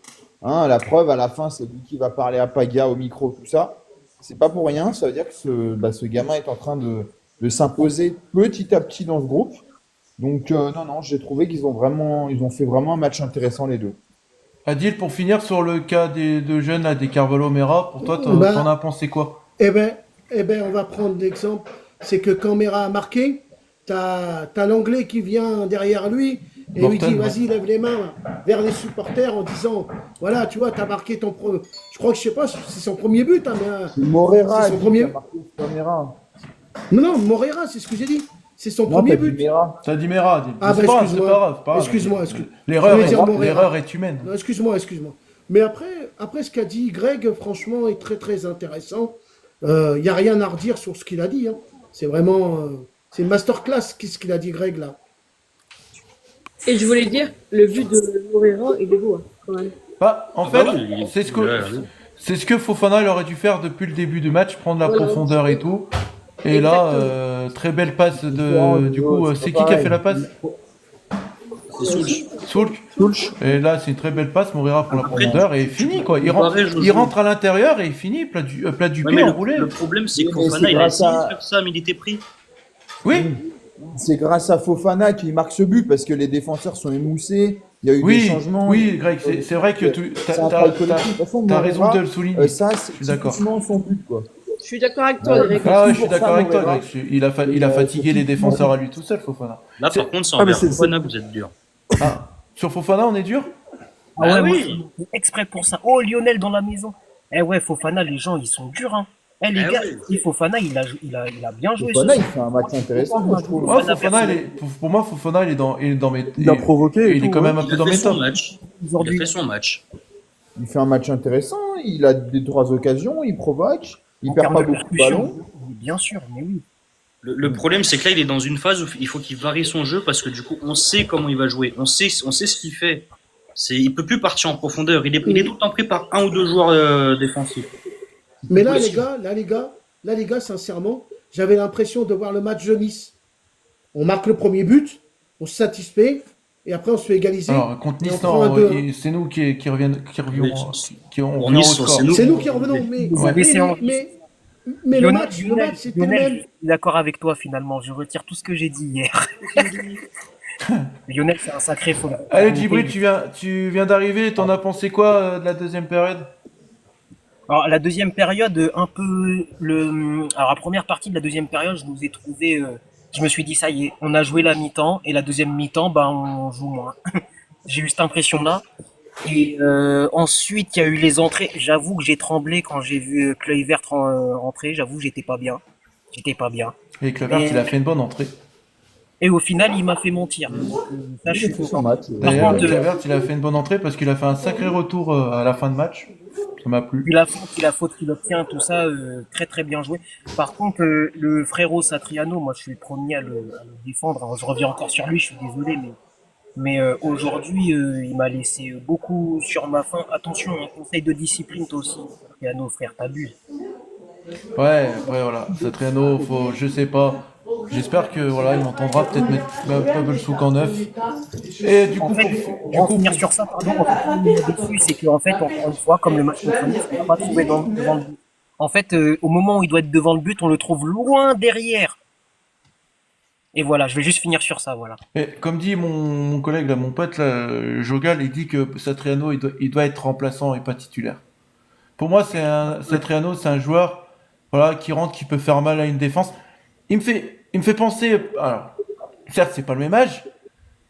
Hein, la preuve, à la fin, c'est lui qui va parler à Paga au micro, tout ça. C'est pas pour rien, ça veut dire que ce gamin est en train de s'imposer petit à petit dans ce groupe. Donc, non, j'ai trouvé ils ont fait vraiment un match intéressant, les deux. Adil, pour finir sur le cas des deux jeunes, là, des Carvalho Mera, pour toi, Bah. t'en as pensé quoi? Eh ben, on va prendre l'exemple. C'est que quand Mera a marqué, t'as l'anglais qui vient derrière lui et lui Morton, dit ouais. vas-y, lève les mains vers les supporters en disant voilà, tu vois, t'as marqué ton premier. Je crois que je sais pas, c'est son premier but. Hein, mais, Morera, C'est son a dit premier- qu'il a marqué sur Mera. non, Morera, c'est ce que j'ai dit. C'est son Non, premier t'as dit but. Mera. T'as dit Mera, Adil. Ah, C'est bah, pas grave, excuse-moi. c'est pas grave, c'est pas grave. Excuse-moi. L'erreur Je voulais dire Morera. l'erreur est humaine. Non, excuse-moi. Mais après ce qu'a dit Greg, franchement, est très très intéressant. Il n'y a rien à redire sur ce qu'il a dit. Hein. C'est vraiment. C'est une masterclass, qu'est-ce qu'il a dit, Greg, là. Et je voulais dire, le but de Moreira, il est beau, hein, quand même. Bah, en Ah fait, bah oui, c'est ce que, ouais, c'est ce que Fofana il aurait dû faire depuis le début du match, prendre la Voilà. profondeur et tout. Et là, très belle passe du coup, c'est qui a fait la passe? C'est Soulch. Soulch. Et là, c'est une très belle passe, Moreira pour la Après, profondeur et fini quoi. Pareil, Il rentre à l'intérieur et il finit plat du Ouais, pied mais enroulé. le problème, c'est que Oui, mais Fofana, c'est il a grâce essayé à- de faire ça, mais il était pris. Oui, C'est grâce à Fofana qu'il marque ce but parce que les défenseurs sont émoussés. Il y a eu des oui, changements. oui, Greg, c'est vrai que C'est un travail collectif. De toute façon, t'as Moreira, raison de le souligner. ça, c'est Je suis d'accord. typiquement son but, quoi. Je suis d'accord avec toi, Ouais. Greg. Ah ouais, je suis pour ça, d'accord avec toi, Moreira. Greg. Il a fatigué les défenseurs à lui tout seul, Fofana. Là, C'est- par contre, c'est Ah, mais envers c'est- Fofana, vous êtes dur. Ah, sur Fofana, on est dur? Ah ouais, Ah moi, oui. c'est exprès pour ça. Oh, Lionel dans la maison. Eh ouais, Fofana, les gens, ils sont durs, hein. Eh les Ah gars, ouais. si Fofana, il a bien joué Fofana, ce il soir. fait un match intéressant, moi, je trouve. Moi, Fofana, Fofana, personne- pour moi, Fofana, il est dans mes. Il a provoqué et Il est tout, quand même ouais. un Il peu a dans fait mes son tops. match. Il a Aujourd'hui, fait son match. Il fait un match intéressant. Il a des 3 occasions. Il provoque. Il en perd termes pas de beaucoup de ballons. percussion, oui, bien sûr, mais oui. Le problème, c'est que là, il est dans une phase où il faut qu'il varie son jeu parce que du coup, on sait comment il va jouer. On sait ce qu'il fait. Il peut plus partir en profondeur. Il est tout le temps pris par un ou deux joueurs défensifs. Mais là, Possible. les gars, sincèrement, j'avais l'impression de voir le match de Nice. On marque le premier but, on se satisfait, et après on se fait égaliser. Alors, contre Et Nice, on prend un non, deux. c'est nous qui reviennent, Oui, on pour revient Nice, au score. c'est nous. C'est nous qui revenons, mais, Vous avez essayé en- mais le match, c'était le Lionel, même. je suis d'accord avec toi finalement. Je retire tout ce que j'ai dit hier. Lionel, c'est un sacré faux. Allez, Djibril, tu viens d'arriver, t'en as pensé quoi de la deuxième période? Alors, la deuxième période, un peu alors la première partie de la deuxième période, je nous ai trouvé. Je me suis dit ça y est, on a joué la mi-temps et la deuxième mi-temps, bah on joue moins. J'ai eu cette impression-là. Et ensuite, il y a eu les entrées. J'avoue que j'ai tremblé quand j'ai vu Kluivert rentrer. J'avoue que j'étais pas bien. J'étais pas bien. Et Clevert, Et- il a fait une bonne entrée. Et au final, il m'a fait mentir. Donc, ça, je Il suis a fait son content. match. D'ailleurs, contre, Clevert, il a fait une bonne entrée parce qu'il a fait un sacré retour à la fin de match. Ça m'a plu. Puis la faute qu'il obtient, tout ça, très très bien joué. Par contre, le frérot Satriano, moi je suis le premier à le défendre. Alors, je reviens encore sur lui, je suis désolé, mais aujourd'hui, il m'a laissé beaucoup sur ma faim. Attention, un conseil de discipline toi aussi. Satriano, frère, t'abuses. Ouais, voilà. Satriano, je sais pas. J'espère que voilà, il m'entendra peut-être mettre Pablo Souk en neuf. Et du En coup, fait, pour en finir sur ça, pardon, en fait, ce qui est déçu, c'est qu'en fait, encore une fois, comme le match contre Nice, on l'a pas trouvé devant le but. En fait, au moment où il doit être devant le but, on le trouve loin derrière. Et voilà, je vais juste finir sur ça, voilà. et comme dit mon collègue, là, mon pote, là, Jogal, il dit que Satriano, il doit être remplaçant et pas titulaire. Pour moi, Satriano, c'est un joueur voilà, qui rentre, qui peut faire mal à une défense. Il me fait penser. Alors, certes, c'est pas le même âge,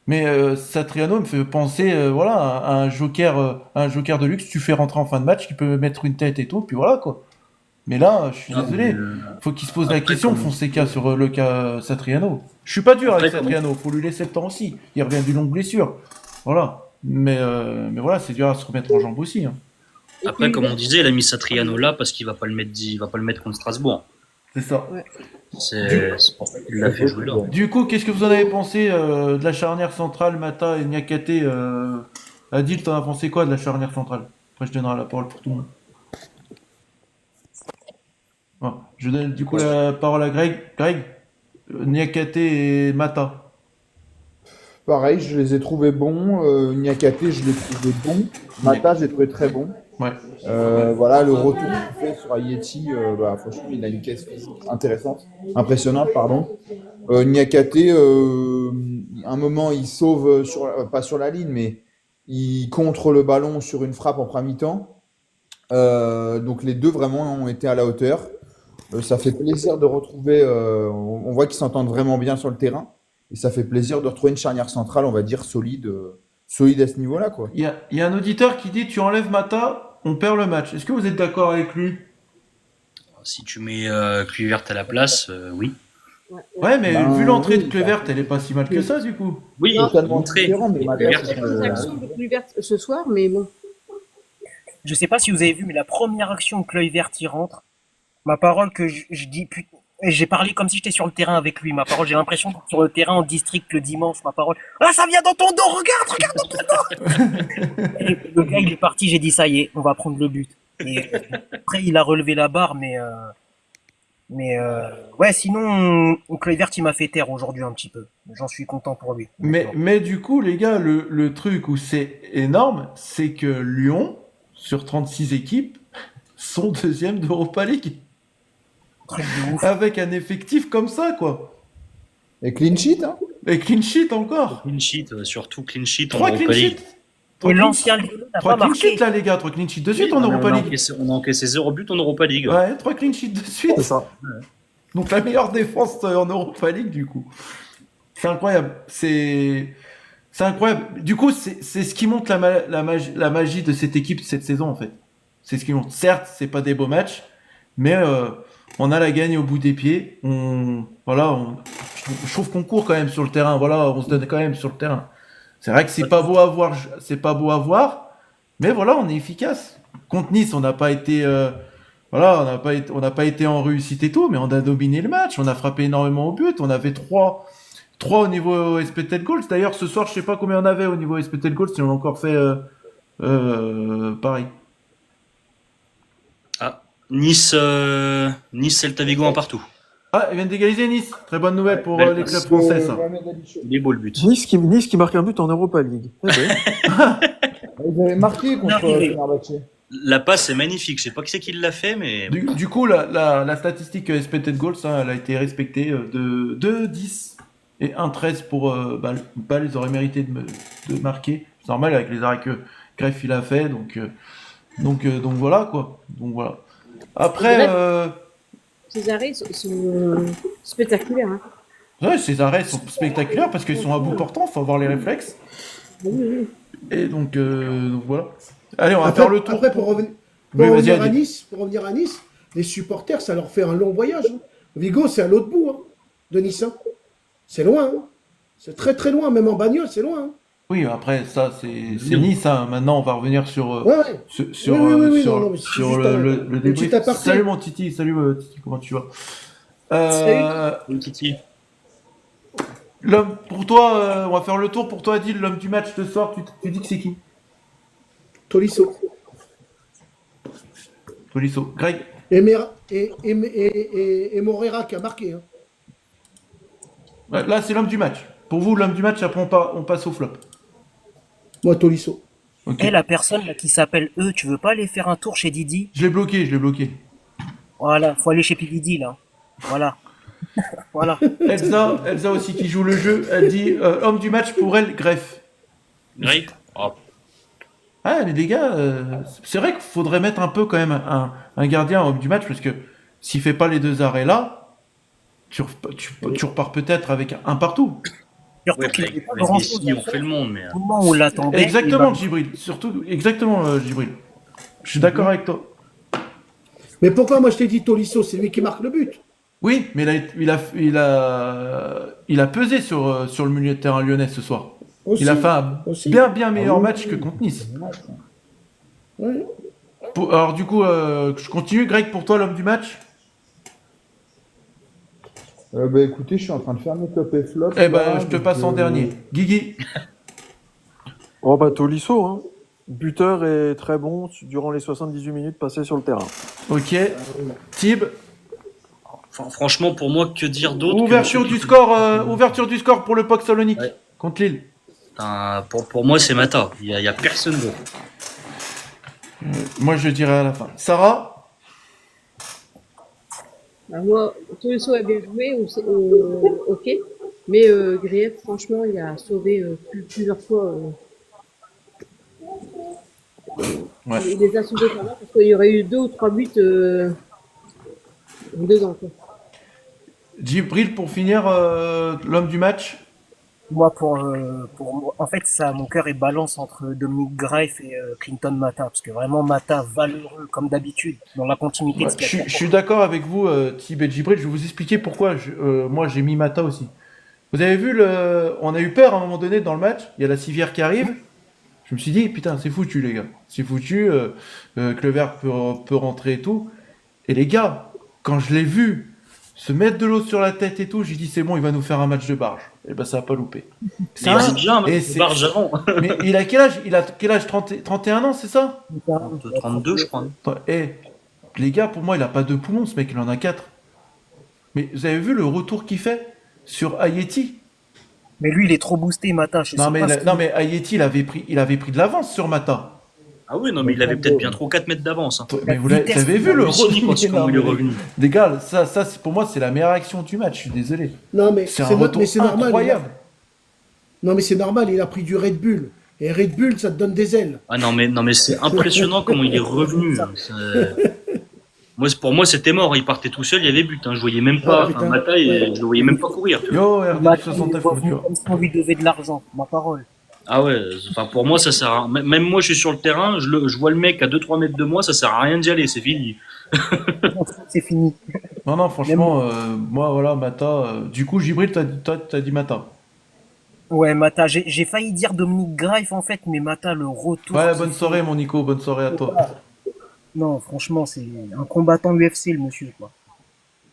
mais Satriano me fait penser voilà, à un joker de luxe. Tu fais rentrer en fin de match, qui peut mettre une tête et tout, puis voilà quoi. Mais là, je suis Ah, désolé. mais, Faut qu'il se pose la après, question, comme- Fonseca, sur le cas Satriano. Je suis pas dur avec Après, Satriano, faut lui laisser le temps aussi. Il revient d'une longue blessure. Voilà. Mais voilà, c'est dur à se remettre en jambe aussi. Hein. Après, comme on disait, il a mis Satriano là parce qu'il va pas le mettre contre Strasbourg. C'est ça. C'est pour ça qu'il l'a fait jouer là. Du coup, qu'est-ce que vous en avez pensé de la charnière centrale, Mata et Niakate Adil, t'en as pensé quoi de la charnière centrale? Après, je donnerai la parole pour tout le monde. Bon, je donne du coup la parole à Greg. Greg, Niakate et Mata. Pareil, je les ai trouvés bons. Niakate, je l'ai trouvé bon. Mata, je l'ai trouvé très bon. Ouais. Voilà, le retour qu'il fait sur Ayeti, franchement, il a une caisse physique impressionnante, pardon. Niakate, un moment, il sauve, pas sur la ligne, mais il contre le ballon sur une frappe en premier mi-temps. Donc les deux vraiment ont été à la hauteur. Ça fait plaisir de retrouver, on voit qu'ils s'entendent vraiment bien sur le terrain. Et ça fait plaisir de retrouver une charnière centrale, on va dire, solide à ce niveau-là, quoi. Il y a un auditeur qui dit tu enlèves Mata, on perd le match. Est-ce que vous êtes d'accord avec lui? Si tu mets Kluivert à la place, oui. Ouais, mais Ben, vu l'entrée oui, de Kluivert, elle est pas si mal que ça du coup. Oui, Non, Totalement montré. différent, mais Mata, Kluivert, c'est, Une action de Kluivert ce soir, mais bon. Je sais pas si vous avez vu, mais la première action que Kluivert y rentre, Ma parole que je dis, j'ai parlé comme si j'étais sur le terrain avec lui. Ma parole, j'ai l'impression d'être sur le terrain en district le dimanche. Ma parole, ah, ça vient dans ton dos, regarde dans ton dos. Et le gars, il est parti, j'ai dit, ça y est, on va prendre le but. Et après, il a relevé la barre, ouais, sinon, Kluivert, il m'a fait taire aujourd'hui un petit peu. J'en suis content pour lui. Mais du coup, les gars, le truc où c'est énorme, c'est que Lyon, sur 36 équipes, sont deuxième d'Europa League. Truc de ouf. Avec un effectif comme ça, quoi. Et clean sheet, hein. Et clean sheet encore. Clean sheet, surtout clean sheet en 3 Europa clean League. sheets. Et l'ancien Lyon n'a 3 pas clean marqué. sheets, là, les gars. 3 clean sheets de suite Oui, en on a Europa League. on a encaissé 0 but en Europa League. Ouais, 3 clean sheets de suite. C'est ça. Donc la meilleure défense en Europa League, du coup. C'est incroyable. C'est incroyable. Du coup, c'est ce qui montre la magie de cette équipe cette saison, en fait. C'est ce qui montre. Certes, c'est pas des beaux matchs, mais on a la gagne au bout des pieds. Je trouve qu'on court quand même sur le terrain. Voilà, on se donne quand même sur le terrain. C'est vrai que c'est pas beau à voir, mais voilà, on est efficace. Contre Nice, on n'a pas été, on n'a pas été en réussite et tout, mais on a dominé le match. On a frappé énormément au but. On avait 3 au niveau expected goals. D'ailleurs, ce soir, je sais pas combien on avait au niveau expected goals, si on a encore fait pareil. Ah, Nice, Celta Vigo un partout. Ah, ils viennent d'égaliser Nice. Très bonne nouvelle pour belle les passe. clubs français, ça. Il est beau le but. Nice qui marque un but en Europa League. Eh ben. Ils avaient marqué contre Fenerbahçe. La passe est magnifique. Je sais pas qui c'est qui l'a fait, mais Du coup, la statistique expected goals, ça, elle a été respectée de 2-10 et 1-13 pour Bâle, ils auraient mérité de marquer. C'est normal avec les arrêts que Greff il a fait, donc voilà quoi. Donc voilà. Après, Ces arrêts sont spectaculaires. Hein. ouais, ces arrêts sont spectaculaires parce qu'ils sont à bout portant, faut avoir les réflexes. Oui, oui. Et donc voilà. Allez, on va Après, faire le tour. après, pour revenir, Oui, vas-y, pour revenir à Nice, les supporters, ça leur fait un long voyage. Hein. Vigo, c'est à l'autre bout de Nice. Hein. C'est loin. Hein. C'est très très loin, même en bagnole, c'est loin. Hein. Oui, après ça c'est Nice. Hein. Maintenant, on va revenir sur Ouais. sur Oui, sur, non, mais c'est sur juste le un débrief. petit aparté. Salut mon Titi, salut Titi, comment tu vas? Salut, Titi. L'homme pour toi, on va faire le tour pour toi, Adil, l'homme du match ce soir. Tu dis que c'est qui? Tolisso. Tolisso. Greg. Et Morera qui a marqué. Hein. Ouais, là, c'est l'homme du match. Pour vous, l'homme du match. Après, on passe au flop. Moi, Tolisso. Ok. Et la personne là, qui s'appelle eux, tu veux pas aller faire un tour chez Didi? Je l'ai bloqué. Voilà, faut aller chez Didi là. Voilà. Voilà. Elsa aussi qui joue le jeu. Elle dit homme du match pour elle, Greff. Greg. Oh, Ah, mais les gars, c'est vrai qu'il faudrait mettre un peu quand même un gardien homme du match parce que s'il fait pas les 2 arrêts là, tu repars peut-être avec un partout. Surtout ouais, qu'il avec n'y a pas les grand filles, on fait le monde, mais Au moment où on l'attendait. Exactement, il va- Djibril. Surtout, exactement, Djibril. Je suis d'accord avec toi. Mais pourquoi moi je t'ai dit Tolisso? C'est lui qui marque le but. Oui, mais il a pesé sur le milieu de terrain lyonnais ce soir. Aussi. Il a fait un Aussi. bien meilleur oui, match que contre Nice. Ouais. Alors du coup, je continue. Greg, pour toi, l'homme du match? Bah écoutez, je suis en train de faire mes top et flop. Eh ben, là, je te donc, passe en dernier. Guigui. Oh bah Tolisso, hein. Buteur est très bon durant les 78 minutes passées sur le terrain. Ok. Tib. franchement, pour moi, que dire d'autre que Ouverture monsieur du qui- score pour le POC Salonique Ouais. contre Lille. Pour moi, c'est Mata. Il y a personne d'autre. Moi, je dirais à la fin. Sarah. Bah, moi, Tolisso a bien joué, ok. Mais Grief, franchement, il a sauvé plusieurs fois. Ouais. Il les a sauvés quand même, parce qu'il y aurait eu 2 ou 3 buts dedans. Quoi. Djibril, pour finir, l'homme du match. Moi, en fait, ça, mon cœur est balance entre Dominique Greif et Clinton Mata, parce que vraiment Mata valeureux comme d'habitude dans la continuité de ce qu'il a fait. Je suis d'accord avec vous, Tib et Djibril. Je vais vous expliquer pourquoi moi j'ai mis Mata aussi. Vous avez vu, on a eu peur à un moment donné dans le match. Il y a la civière qui arrive. Je me suis dit, putain, c'est foutu, les gars. C'est foutu. Kluivert peut rentrer et tout. Et les gars, quand je l'ai vu se mettre de l'eau sur la tête et tout, j'ai dit c'est bon, il va nous faire un match de barge. Et ben ça a pas loupé. Mais c'est déjà un et match c'est- de barge avant. Mais il a quel âge? Il a quel âge? 31 ans, c'est ça? 32, je crois. Eh, les gars, pour moi, il a pas deux poumons, ce mec, il en a 4. Mais vous avez vu le retour qu'il fait sur Ayeti? Mais lui, il est trop boosté, Mata. Je sais Non mais, pas ce non mais Ayeti, il avait pris de l'avance sur Mata. Ah oui, non, mais il avait peut-être bien 3 ou 4 mètres d'avance. Hein. Mais vous avez vu le Halluciné quand retour? il est revenu. Les gars, ça pour moi, c'est la meilleure action du match, je suis désolé. Non, mais C'est un retour mais c'est normal. incroyable. Non, mais c'est normal, il a pris du Red Bull. Et Red Bull, ça te donne des ailes. Ah non, mais c'est impressionnant comment il est revenu. Hein. Pour moi, c'était mort. Il partait tout seul, il y avait but. Hein. Je voyais même pas putain. Mata et je le voyais même pas courir. Yo, Mata, RD il est 69, revenu comme si on lui devait de l'argent, ma parole. Ah ouais, enfin pour moi, ça sert à... Même moi, je suis sur le terrain, je vois le mec à 2-3 mètres de moi, ça sert à rien d'y aller, c'est fini. C'est fini. Non, franchement, moi, voilà, Mata. Du coup, Gibril, t'as dit Mata. Ouais, Mata, j'ai failli dire Dominique Greif en fait, mais Mata, le retour. Ouais, qu'il bonne fait- soirée, mon Nico, bonne soirée à toi. Non, franchement, c'est un combattant UFC, le monsieur, quoi.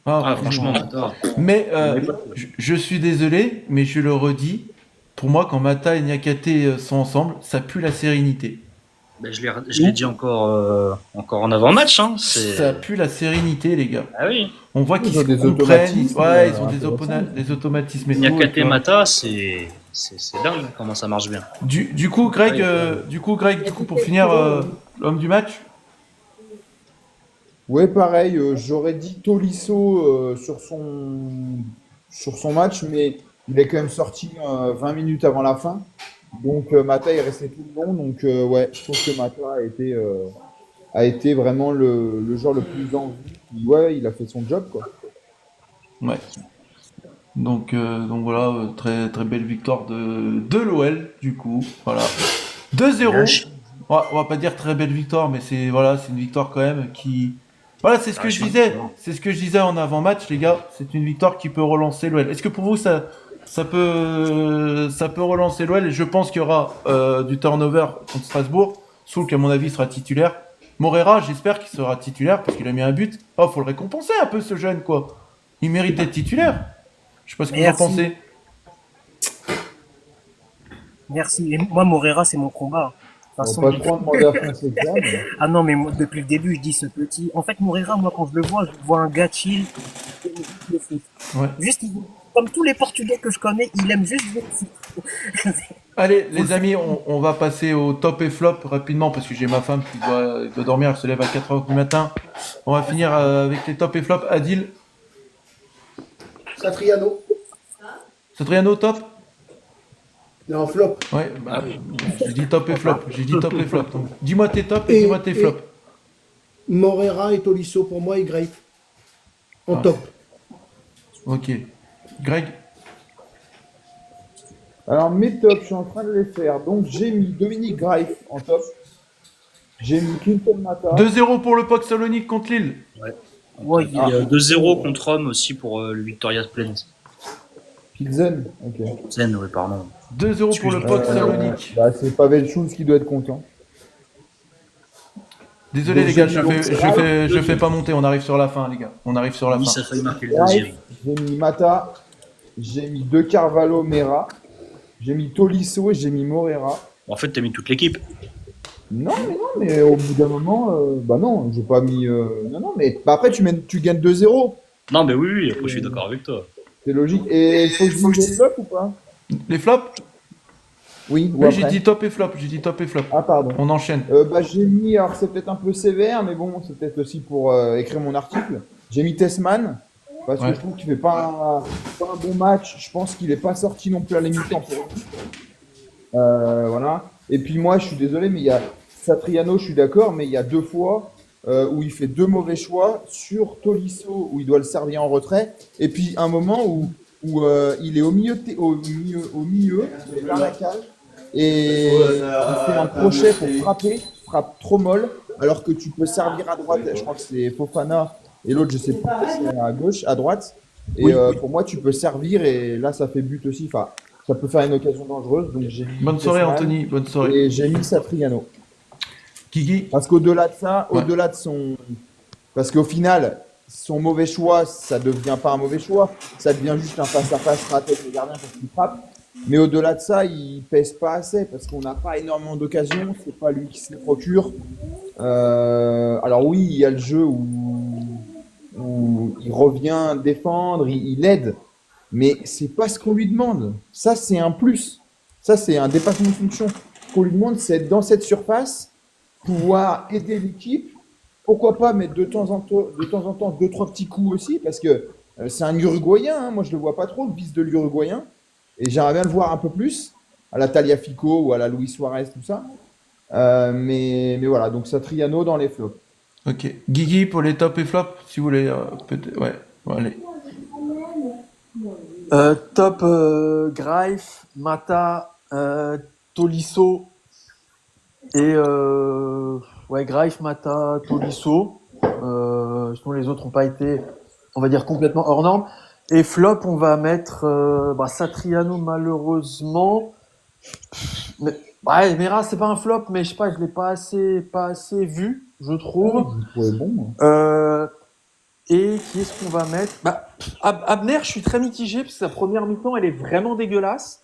Ah, franchement, Mata. Mais je suis désolé, mais je le redis. Pour moi, quand Mata et Niakate sont ensemble, ça pue la sérénité. Ben, je l'ai dit encore en avant-match. Hein. Ça pue la sérénité, les gars. Ah oui. On voit qu'ils Ils ont se des comprennent. automatismes, Ils ont intéressants. des automatismes et tout. Niakate tu vois. Mata, c'est dingue comment ça marche bien. Du coup, Greg, pour finir, l'homme du match. Ouais, pareil, j'aurais dit Tolisso sur son match, mais il est quand même sorti 20 minutes avant la fin. Donc Mata est resté tout le long. Donc ouais, je trouve que Mata a été vraiment le joueur le plus en vue. Puis, ouais, il a fait son job, quoi. Ouais. Donc voilà, très très belle victoire de l'OL du coup. Voilà. 2-0. On va pas dire très belle victoire, mais c'est une victoire quand même qui. Voilà, c'est ce que je disais. C'est ce que je disais en avant-match, les gars. C'est une victoire qui peut relancer l'OL. Est-ce que pour vous ça peut relancer l'OL? Et je pense qu'il y aura du turnover contre Strasbourg. Soul, qui à mon avis sera titulaire. Morera, j'espère qu'il sera titulaire parce qu'il a mis un but. Oh, faut le récompenser un peu ce jeune, quoi. Il mérite d'être titulaire. Je sais pas ce que vous en Merci. pensez. Merci. Et moi, Morera, c'est mon combat. De toute On façon, va pas trop en demander à Fonseca, mais Ah non, mais moi, depuis le début, je dis ce petit. En fait, Morera, moi, quand je le vois un gars chill. Le foot. Ouais. Juste, comme tous les Portugais que je connais, il aime juste jouer au foot. Allez, les amis, on va passer au top et flop rapidement parce que j'ai ma femme qui doit dormir, elle se lève à 4h du matin. On va finir avec les top et flop. Adil, Satriano. Satriano, top? Non, flop. Ouais, j'ai dit top et flop. Donc, dis-moi tes tops et dis-moi tes flops. Morera et Tolisso pour moi et Greif. En top. Ok. Greg? alors mes tops, je suis en train de les faire. Donc j'ai mis Dominique Greif en top. J'ai mis Clinton Mata. 2-0 pour le POC Salonique contre Lille. Ouais, Il y a 2-0 contre Rome aussi pour le Victoria Plzen. Pilsen. Ok. Oui, pardon. 2-0 pour le POC Salonique. Bah, c'est Pavel Schulz qui doit être content. Désolé Donc, les gars, j'ai mis je fais pas monter, on arrive sur la fin les gars. On arrive sur la Nice fin. a failli marquer le deuxième. J'ai mis Mata. J'ai mis De Carvalho Mera. J'ai mis Tolisso et j'ai mis Morera. En fait, t'as mis toute l'équipe. Non, mais au bout d'un moment, bah non, j'ai pas mis. Non, mais bah après, tu gagnes 2-0. Non, mais oui, après, je suis d'accord avec toi. C'est logique. Et il faut que je dise les flops ou pas? Les flops? Oui, ou Oui, j'ai après dit top et flop. Ah, pardon. On enchaîne. Bah, j'ai mis, alors c'est peut-être un peu sévère, mais bon, c'est peut-être aussi pour écrire mon article. J'ai mis Tessman, parce Ouais. que je trouve qu'il fait pas un bon match. Je pense qu'il est pas sorti non plus à la mi-temps pour lui. Voilà. Et puis moi, je suis désolé, mais il y a Satriano, je suis d'accord, mais il y a 2 fois où il fait 2 mauvais choix sur Tolisso, où il doit le servir en retrait, et puis un moment où il est au milieu, vers la cage, et il fait un crochet pour frapper, frappe trop molle, alors que tu peux servir à droite. Je crois que c'est Fofana et l'autre, je sais pas, c'est à gauche, à droite. Et pour moi, tu peux servir et là, ça fait but aussi. Enfin, ça peut faire une occasion dangereuse. Donc j'ai mis Bonne soirée Tessman Anthony, bonne soirée. et j'ai mis Satriano. Kiki? Parce qu'au-delà de ça, Ouais. au-delà de son, parce qu'au final, son mauvais choix, ça devient pas un mauvais choix. Ça devient juste un face-à-face raté avec le gardien parce qu'il frappe. Mais au-delà de ça, il pèse pas assez parce qu'on n'a pas énormément d'occasions. C'est pas lui qui se les procure. Alors oui, il y a le jeu où il revient défendre, il aide. Mais c'est pas ce qu'on lui demande. Ça, c'est un plus. Ça, c'est un dépassement de fonction. Ce qu'on lui demande, c'est être dans cette surface, pouvoir aider l'équipe. Pourquoi pas mettre de temps en temps 2-3 petits coups aussi, parce que c'est un Uruguayen. Hein. Moi, je le vois pas trop, le vice de l'Uruguayen. Et j'aimerais bien le voir un peu plus, à la Tagliafico ou à la Luis Suarez, tout ça. Mais voilà, donc Satriano dans les flops. Ok. Guigui pour les tops et flops, si vous voulez. Peut-être. Ouais. Bon, allez. Top Greif, Mata, Tolisso et ouais, Greif, Mata, Tolisso. Sinon les autres n'ont pas été, on va dire, complètement hors normes. Et flop, on va mettre Satriano malheureusement. Mais, ouais, Mera, c'est pas un flop, mais je sais pas, je l'ai pas assez vu, je trouve. Ouais, bon. Hein. Et qui est-ce qu'on va mettre? Abner, je suis très mitigé parce que sa première mi-temps, elle est vraiment dégueulasse.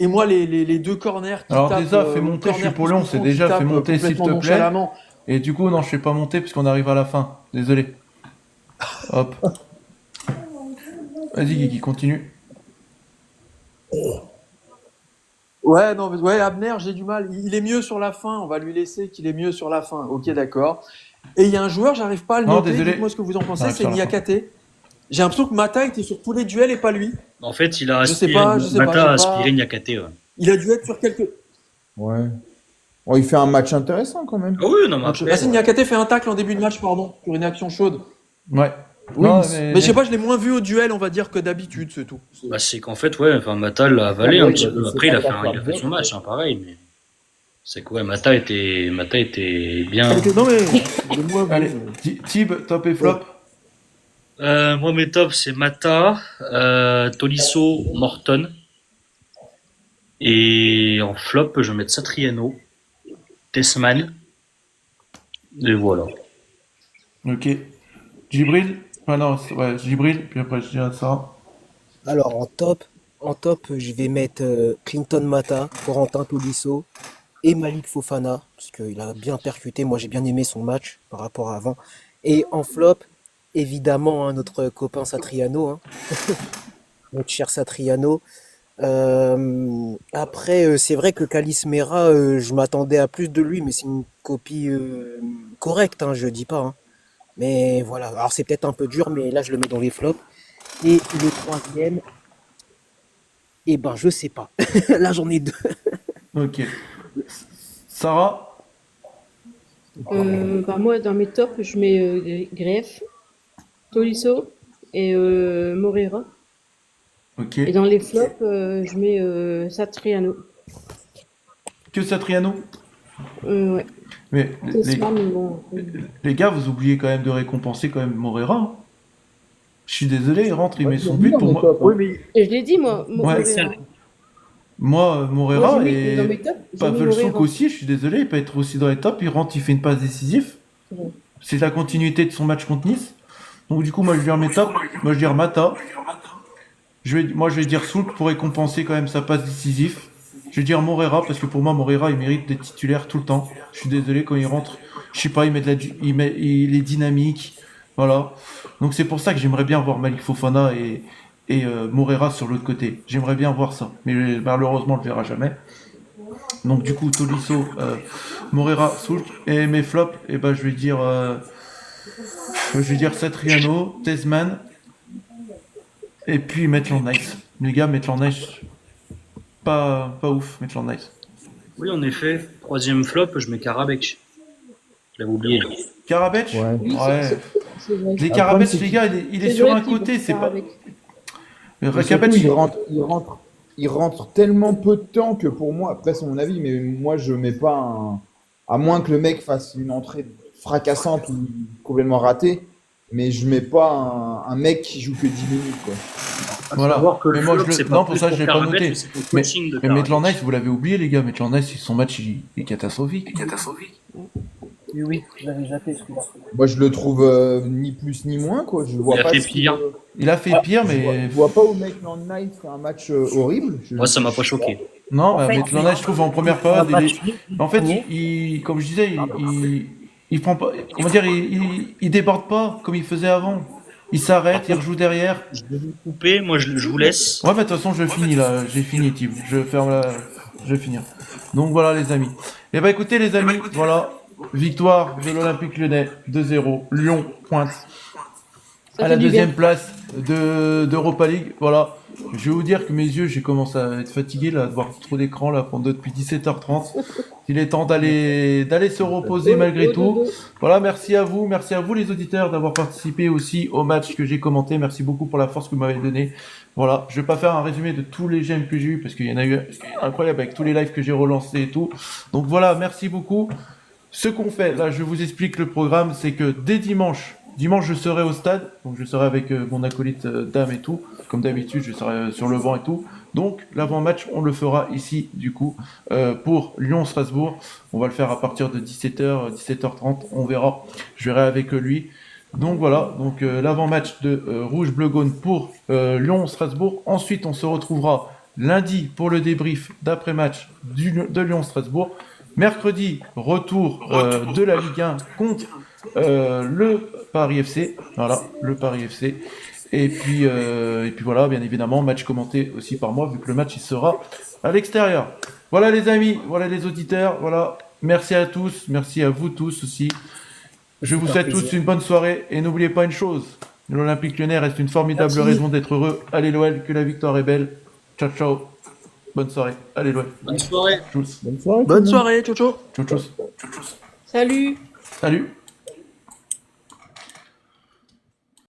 Et moi, les deux corners qui Alors tapent, déjà, fais monter, je suis pour Lyon, c'est déjà fait monter s'il te plaît. nonchalamment. Et du coup, non, je fais pas monter parce qu'on arrive à la fin. Désolé. Hop. Vas-y, Guigui, continue. Ouais, non, ouais, Abner, j'ai du mal. Il est mieux sur la fin. On va lui laisser qu'il est mieux sur la fin. Ok, d'accord. Et il y a un joueur, j'arrive pas à le Non, noter. désolé. Dites-moi ce que vous en pensez. J'arrive C'est sur la fin. Niakate. J'ai l'impression que Mata était sur tous les duels et pas lui. En fait, il a Je sais aspiré, pas, j'ai Mata a pas. aspiré Niakate. Ouais. Il a dû être sur quelques. Ouais. Bon, il fait un match intéressant quand même. Ah oui, non, mais après, Si Niakate fait un tacle en début de match, pardon, sur une action chaude. Ouais. Oui, Non, mais je sais pas, je l'ai moins vu au duel, on va dire, que d'habitude, c'est tout. bah, c'est qu'en fait, ouais, enfin, Mata l'a avalé Ah, un ouais, petit il peu. s'est Après, il a pas fait son match, hein, pareil. Mais c'est que ouais, Mata était bien. Non mais, je l'ai moins vu. Allez, Tib, top et flop. Moi, mes tops, c'est Mata, Tolisso, Morton. Et en flop, je vais mettre Satriano, Tessman. Et voilà. Ok. Djibril. Ah non, ouais, Djibril, puis après je dirai ça. Alors en top, je vais mettre Clinton Mata, Corentin Tolisso et Malik Fofana, parce qu'il a bien percuté. Moi, j'ai bien aimé son match par rapport à avant. Et en flop, évidemment, hein, notre copain Satriano, hein. Notre cher Satriano. Après, c'est vrai que Calis Mera, je m'attendais à plus de lui, mais c'est une copie correcte, hein, je dis pas. Hein. Mais voilà, alors c'est peut-être un peu dur, mais là je le mets dans les flops. Et le troisième, eh ben je sais pas. Là j'en ai deux. Ok. Sarah. Moi, dans mes tops, je mets Greff, Tolisso et Moreira. Ok. Et dans les flops, je mets Satriano. Que Satriano. Ouais. Mais Tessman, bon. les gars, vous oubliez quand même de récompenser quand même Moreira. Hein. Je suis désolé, il rentre, il met son but pour moi. Oui, mais Et je l'ai dit, moi. Ouais. Moreira. Moi, Moreira Moi, j'ai mis dans et mes tops, j'ai mis Pavel Souk Moreira. aussi, je suis désolé, il peut être aussi dans les tops, il rentre, il fait une passe décisive. Ouais. C'est la continuité de son match contre Nice. Donc du coup, moi je vais dire mes tops, moi je vais dire Mata. Je vais dire Souk pour récompenser quand même sa passe décisive. Je vais dire Moreira parce que pour moi Moreira il mérite d'être titulaire tout le temps. Je suis désolé quand il rentre, je sais pas, il est dynamique, voilà. Donc c'est pour ça que j'aimerais bien voir Malik Fofana et Moreira sur l'autre côté. J'aimerais bien voir ça, mais malheureusement on le verra jamais. Donc du coup Tolisso, Moreira, Souk et mes flops, et ben je vais dire Satriano, Tessman et puis Maitland Nice. Les gars, Maitland Nice. Pas ouf, Maitland Nice. Oui, en effet. Troisième flop, je mets Karabekh. Je l'avais oublié. Karabech. Ouais. Oui, Ouais. c'est vrai. Les Après, Karabech, c'est les qu'il- gars, il est C'est sur vrai un qu'il côté, faut c'est faire pas. avec. Le Mais Karabech, surtout, il rentre tellement peu de temps que pour moi, après c'est mon avis, mais moi je mets pas un. À moins que le mec fasse une entrée fracassante ou complètement ratée, mais je mets pas un mec qui joue que 10 minutes, quoi. voilà. Savoir que le Mais moi, flop, je le- c'est non, pas pour plus ça, je l'ai pas Karabekh, noté. mais c'est pour le Mais, coaching de mais Karabekh. Maitland Nice, vous l'avez oublié, les gars. Maitland Nice, son match, il est catastrophique. Oui, oui, j'avais zappé celui-là. Moi, je le trouve ni plus ni moins, quoi. Je vois Il a pas fait ce qu'il- pire. Il a fait pire, mais. Je vois pas où Maitland Night fait un match horrible. Moi, ça m'a pas choqué. Non, En bah, fait, Maitland Night, je trouve, en première période, Un il match est- nul, en fait, gagné. comme je disais, il prend pas, comment dire, il déborde pas comme il faisait avant. Il s'arrête, il rejoue derrière. Je vais vous couper, moi je vous laisse. Ouais, mais de toute façon, je finis là. J'ai fini, Tim. Je ferme la. Je vais finir. Donc voilà, les amis. Et bah écoutez, les amis, voilà. Victoire de l'Olympique Lyonnais 2-0. Lyon pointe Ça à fait la du deuxième bien. place d'Europa League. Voilà. Je vais vous dire que mes yeux, j'ai commencé à être fatigué là, de voir trop d'écran là pendant depuis 17h30. Il est temps d'aller se reposer malgré tout. Voilà, merci à vous les auditeurs d'avoir participé aussi au match que j'ai commenté. Merci beaucoup pour la force que vous m'avez donnée. Voilà, je vais pas faire un résumé de tous les j'aime que j'ai eu parce qu'il y en a eu incroyable avec tous les lives que j'ai relancés et tout. Donc voilà, merci beaucoup. Ce qu'on fait, là je vous explique le programme, c'est que dès dimanche je serai au stade, donc je serai avec mon acolyte Dame et tout, comme d'habitude je serai sur le banc et tout. Donc l'avant-match on le fera ici du coup pour Lyon-Strasbourg. On va le faire à partir de 17h, 17h30, on verra. Je verrai avec lui. Donc voilà, donc l'avant-match de Rouge Bleu Gaune pour Lyon-Strasbourg. Ensuite on se retrouvera lundi pour le débrief d'après-match de Lyon-Strasbourg. Mercredi, retour de la Ligue 1 contre le Paris FC. Voilà, le Paris FC. Et puis voilà, bien évidemment, match commenté aussi par moi, vu que le match il sera à l'extérieur. Voilà les amis, voilà les auditeurs, voilà. Merci à tous, merci à vous tous aussi. Je vous souhaite tous une bonne soirée et n'oubliez pas une chose, l'Olympique Lyonnais reste une formidable Merci. raison d'être heureux. Allez l'OL, que la victoire est belle. Ciao ciao. Bonne soirée. Allez l'OL. Bonne soirée. Tchuss. Bonne soirée. Bonne soirée, ciao ciao. Tchuss. Salut. Salut.